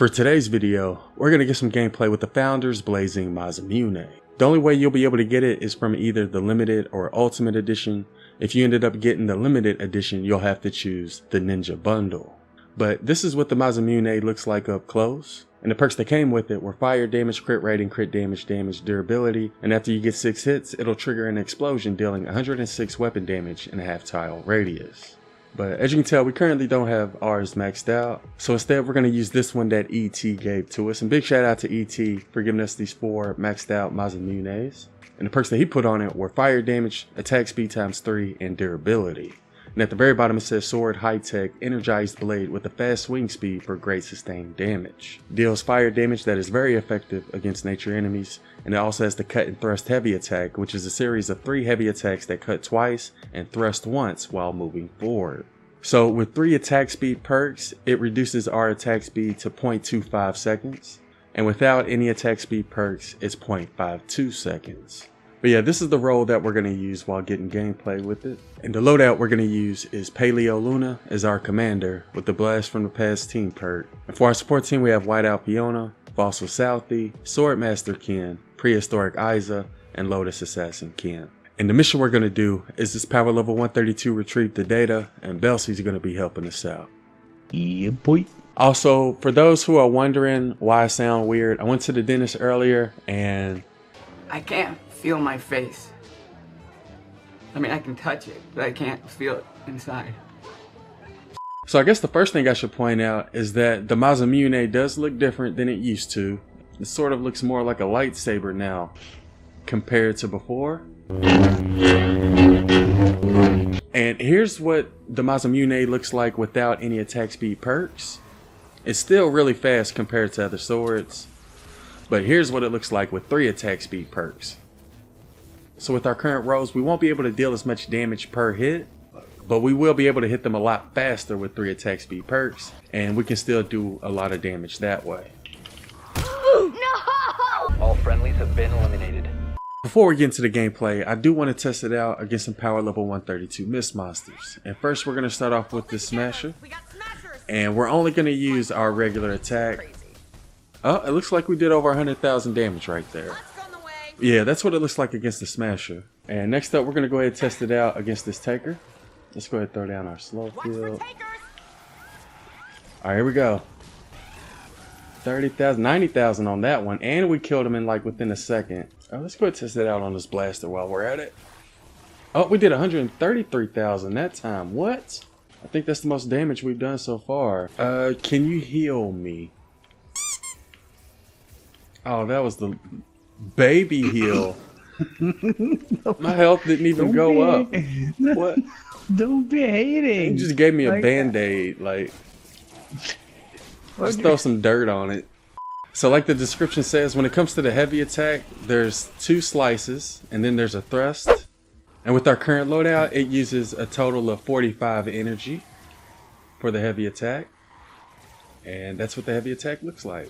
For today's video, we're going to get some gameplay with the Founders Blazing Masamune. The only way you'll be able to get it is from either the limited or ultimate edition. If you ended up getting the limited edition, you'll have to choose the Ninja Bundle. But this is what the Masamune looks like up close. And the perks that came with it were fire damage, crit rating, crit damage, durability, and after you get 6 hits, it'll trigger an explosion dealing 106 weapon damage in a half tile radius. But as you can tell, we currently don't have ours maxed out, so instead we're going to use this one that ET gave to us. And big shout out to ET for giving us these 4 maxed out Masamunes. And the perks that he put on it were fire damage, attack speed ×3, and durability. And at the very bottom it says sword, high tech, energized blade with a fast swing speed for great sustained damage. Deals fire damage that is very effective against nature enemies, and it also has the cut and thrust heavy attack, which is a series of 3 heavy attacks that cut twice and thrust once while moving forward. So with 3 attack speed perks, it reduces our attack speed to 0.25 seconds, and without any attack speed perks, it's 0.52 seconds. But yeah, this is the role that we're going to use while getting gameplay with it. And the loadout we're going to use is Paleo Luna as our commander with the Blast from the Past team perk. And for our support team, we have Whiteout Fiona, Fossil Southie, Swordmaster Ken, Prehistoric Isa, and Lotus Assassin Ken. And the mission we're going to do is this power level 132 retrieve the data, and Belsie's going to be helping us out. Yeah, boy. Also, for those who are wondering why I sound weird, I went to the dentist earlier and I can't feel my face. I mean, I can touch it, but I can't feel it inside. So I guess the first thing I should point out is that the Masamune does look different than it used to. It sort of looks more like a lightsaber now compared to before. And here's what the Masamune looks like without any attack speed perks. It's still really fast compared to other swords, but here's what it looks like with 3 attack speed perks. So with our current rolls, we won't be able to deal as much damage per hit, but we will be able to hit them a lot faster with 3 attack speed perks, and we can still do a lot of damage that way. No! All friendlies have been eliminated. Before we get into the gameplay, I do want to test it out against some power level 132 Mist monsters. And first we're going to start off with this Smasher, and we're only going to use our regular attack. Oh, it looks like we did over 100,000 damage right there. Yeah, that's what it looks like against the Smasher. And next up, we're going to go ahead and test it out against this Taker. Let's go ahead and throw down our slow field. Alright, here we go. 30,000, 90,000 on that one. And we killed him in like within a second. Let's go ahead and test it out on this blaster while we're at it. Oh, we did 133,000 that time. What? I think that's the most damage we've done so far. Can you heal me? Oh, that was the baby heal. My health didn't even go up. What? Don't be hating. He just gave me a band-aid. Like, just throw some dirt on it. So like the description says, when it comes to the heavy attack, there's 2 slices and then there's a thrust. And with our current loadout, it uses a total of 45 energy for the heavy attack. And that's what the heavy attack looks like.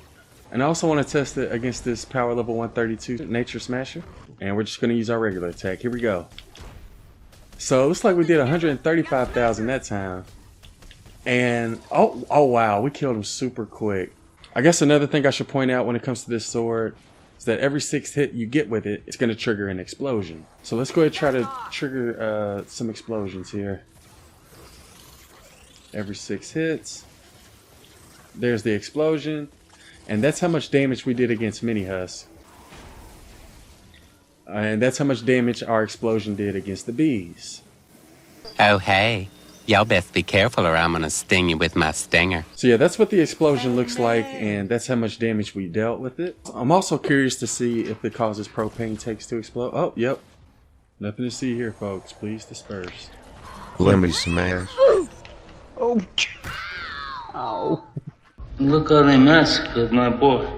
And I also want to test it against this power level 132 Nature Smasher. And we're just going to use our regular attack. Here we go. So it looks like we did 135,000 that time. And oh wow, we killed him super quick. I guess another thing I should point out when it comes to this sword is that every 6th hit you get with it, it's going to trigger an explosion. So let's go ahead and try to trigger some explosions here. Every 6 hits. There's the explosion. And that's how much damage we did against Mini Husk. And that's how much damage our explosion did against the bees. Oh, hey. Y'all best be careful or I'm gonna sting you with my stinger. So yeah, that's what the explosion looks like, and that's how much damage we dealt with it. I'm also curious to see if it causes propane tanks to explode. Oh, yep. Nothing to see here, folks. Please disperse. Let me smash. Oh. Ow. Look how they massacred my boy.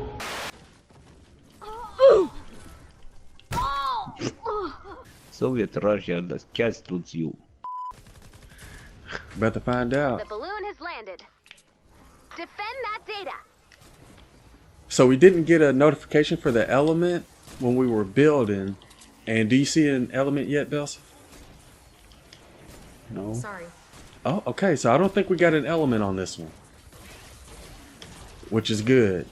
Soviet Russia does just suits you. About to find out. The balloon has landed. Defend that data. So we didn't get a notification for the element when we were building. And do you see an element yet, Belsi? No. Sorry. Oh, okay. So I don't think we got an element on this one. which is good.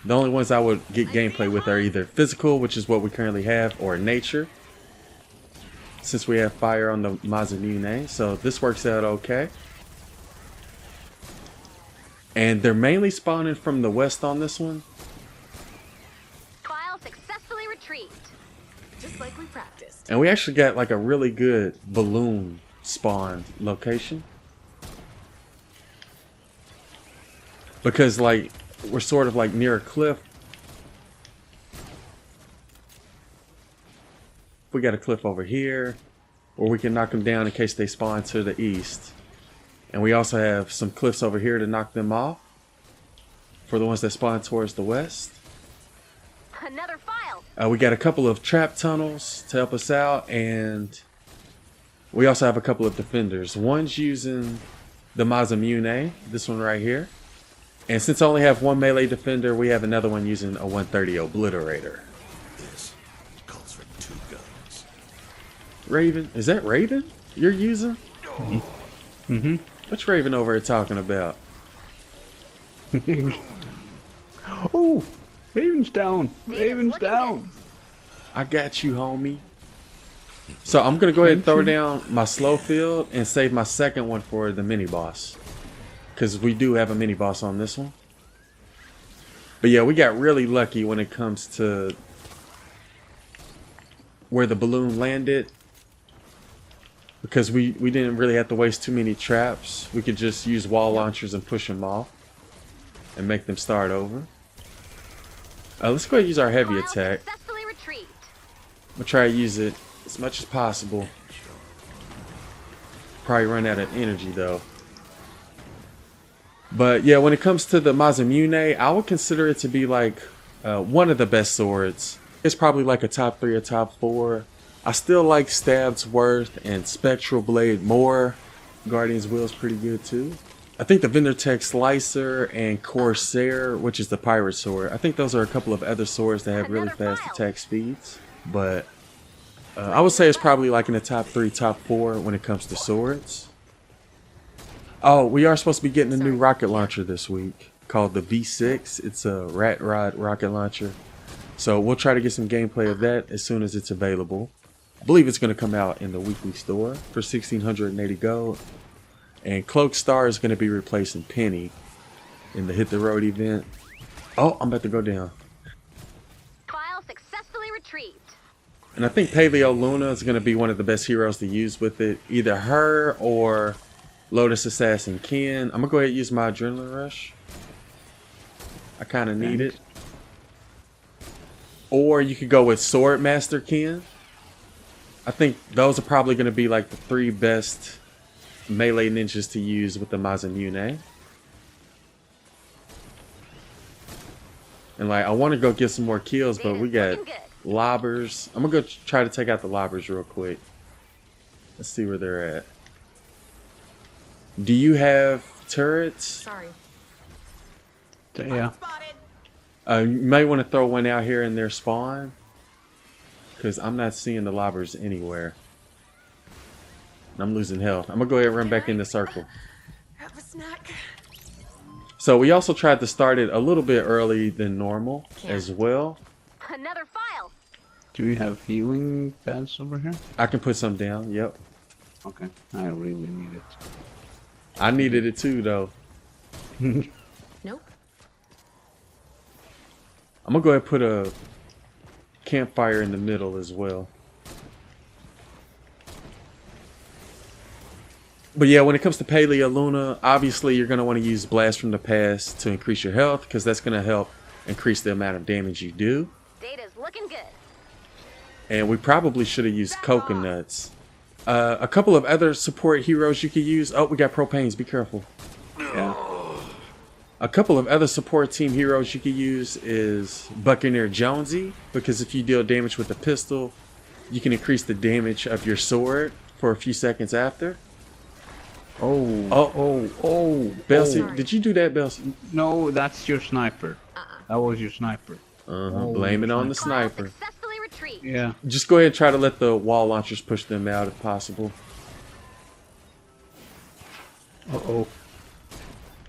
The only ones I would get gameplay with are either physical, which is what we currently have, or nature, since we have fire on the Masamune. So this works out okay. And they're mainly spawning from the west on this one. File successfully retrieved. Just like we practiced. And we actually got like a really good balloon spawn location. Because like we're sort of like near a cliff. We got a cliff over here where we can knock them down in case they spawn to the east. And we also have some cliffs over here to knock them off for the ones that spawn towards the west. Another file. We got a couple of trap tunnels to help us out, and we also have a couple of defenders. One's using the Masamune, this one right here. And since I only have one melee defender, we have another one using a 130 Obliterator. This calls for 2 guns. Raven? Is that Raven you're using? Mm-hmm. What's Raven over here talking about? Oh, Raven's down. Data's Raven's looking down. I got you, homie. So I'm going to go ahead and throw down my slow field and save my second one for the mini boss. Because we do have a mini boss on this one. But yeah, we got really lucky when it comes to where the balloon landed. Because we didn't really have to waste too many traps. We could just use wall launchers and push them off. And make them start over. Let's go ahead and use our heavy File attack. successfully retrieved. We'll try to use it as much as possible. Probably run out of energy though. But yeah, when it comes to the Masamune, I would consider it to be like one of the best swords. It's probably like a top 3 or top 4. I still like Stab's Worth and Spectral Blade more. Guardian's Will's pretty good too. I think the Vendor Tech Slicer and Corsair, which is the pirate sword. I think those are a couple of other swords that have really fast attack speeds. But I would say it's probably like in the top 3, top 4 when it comes to swords. Oh, we are supposed to be getting a new rocket launcher this week called the V6. It's a Rat Rod rocket launcher. So we'll try to get some gameplay of that as soon as it's available. I believe it's going to come out in the weekly store for 1,680 gold. And Cloak Star is going to be replacing Penny in the Hit the Road event. Oh, I'm about to go down. File successfully retrieved. And I think Paleo Luna is going to be one of the best heroes to use with it. Either her or Lotus Assassin Ken. I'm going to go ahead and use my Adrenaline Rush. I kind of need it. Or you could go with Sword Master Ken. I think those are probably going to be like the 3 best melee ninjas to use with the Masamune. And like I want to go get some more kills, but we got lobbers. I'm gonna go try to take out the lobbers real quick. Let's see where they're at. Do you have turrets? Sorry. Yeah. You may want to throw one out here in their spawn, because I'm not seeing the lobbers anywhere. I'm losing health. I'm gonna go ahead and run back in the circle. Have a snack. So we also tried to start it a little bit early than normal as well. Another file. Do we have healing pads over here? I can put some down. Yep. Okay. I really need it. I needed it too, though. Nope. I'm gonna go ahead and put a campfire in the middle as well. But yeah, when it comes to Paleo Luna, obviously you're going to want to use Blast from the Past to increase your health, because that's going to help increase the amount of damage you do. Data's looking good. And we probably should have used Coconuts. A couple of other support heroes you could use. Oh, we got Propanes. Be careful. Yeah. A couple of other support team heroes you could use is Buccaneer Jonesy, because if you deal damage with a pistol, you can increase the damage of your sword for a few seconds after. Belsi, did you do that, Belsi? No, that's your sniper. That was your sniper. Blame it on the sniper. Successfully retrieved. Yeah. Just go ahead and try to let the wall launchers push them out if possible.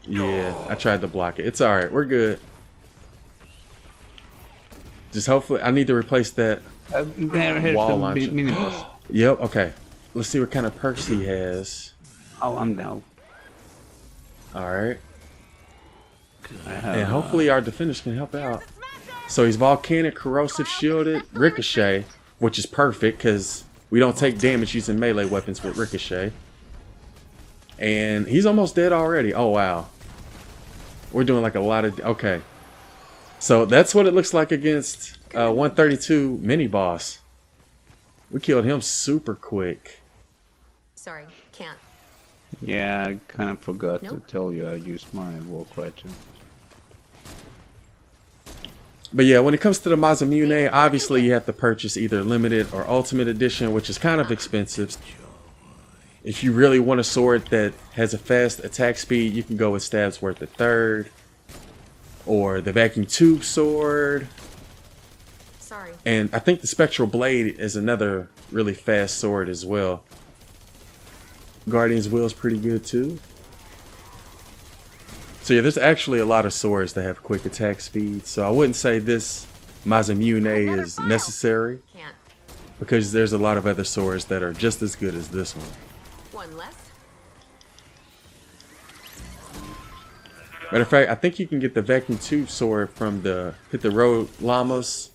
Yeah, I tried to block it. It's alright, we're good. Just hopefully, I need to replace that Here's wall the launcher. mini boss. Yep, okay. Let's see what kind of perks he has. Oh, I'm down. Alright. Uh-huh. And hopefully our defenders can help out. So he's volcanic, corrosive, shielded, ricochet, which is perfect because we don't take damage using melee weapons with ricochet. And he's almost dead already. Oh, wow. We're doing like a lot of... Okay. So that's what it looks like against 132 mini boss. We killed him super quick. Sorry, can't. Yeah, I kind of forgot to Nope. tell you I used my Warcraft. But yeah, when it comes to the Masamune, obviously you have to purchase either limited or ultimate edition, which is kind of expensive. If you really want a sword that has a fast attack speed, you can go with Stab's Worth the Third. Or the Vacuum Tube Sword. Sorry. And I think the Spectral Blade is another really fast sword as well. Guardian's Will is pretty good too. So yeah, there's actually a lot of swords that have quick attack speed. So I wouldn't say this Masamune is necessary. Can't. Because there's a lot of other swords that are just as good as this one. One less. Matter of fact, I think you can get the Vacuum Tube Sword from the Hit the Road Llamas.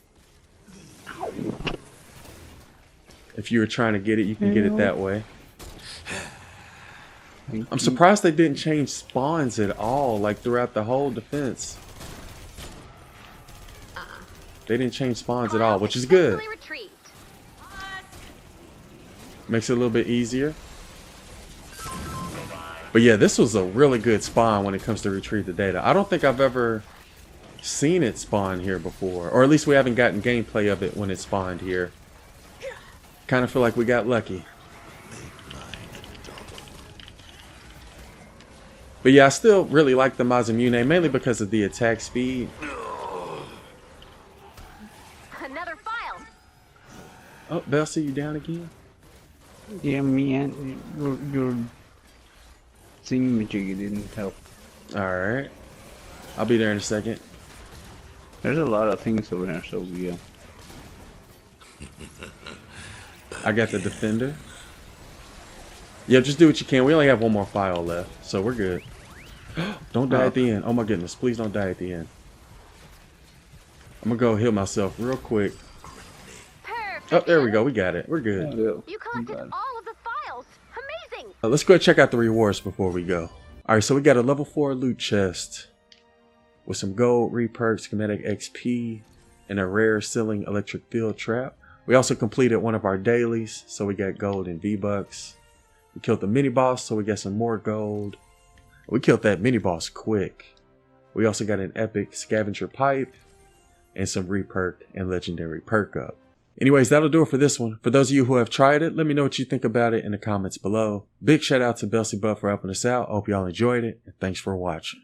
If you were trying to get it, you can get it that way. I'm surprised they didn't change spawns at all, like throughout the whole defense. They didn't change spawns at all, which is good. Successfully retrieved. Makes it a little bit easier. But yeah, this was a really good spawn when it comes to retrieve the data. I don't think I've ever seen it spawn here before. Or at least we haven't gotten gameplay of it when it spawned here. Kind of feel like we got lucky. But yeah, I still really like the Masamune, mainly because of the attack speed. Another file. Oh, Belsi, you down again? Yeah, man, your thingamajiggy didn't help. Alright. I'll be there in a second. There's a lot of things over there, so yeah. I got the defender. Yeah, just do what you can. We only have one more file left, so we're good. Don't die at the end. Oh my goodness, please don't die at the end. I'm gonna go heal myself real quick. Perfect. Oh, there we go. We got it. We're good. You collected all of the files. Amazing. Let's go check out the rewards before we go. Alright, so we got a level 4 loot chest with some gold, repurk, schematic XP, and a rare ceiling electric field trap. We also completed one of our dailies, so we got gold and V-Bucks. We killed the mini boss, so we got some more gold. We killed that mini boss quick. We also got an epic scavenger pipe and some repurk and legendary perk up. Anyways, that'll do it for this one. For those of you who have tried it, let me know what you think about it in the comments below. Big shout out to Belsi Buff for helping us out. I hope y'all enjoyed it, and thanks for watching.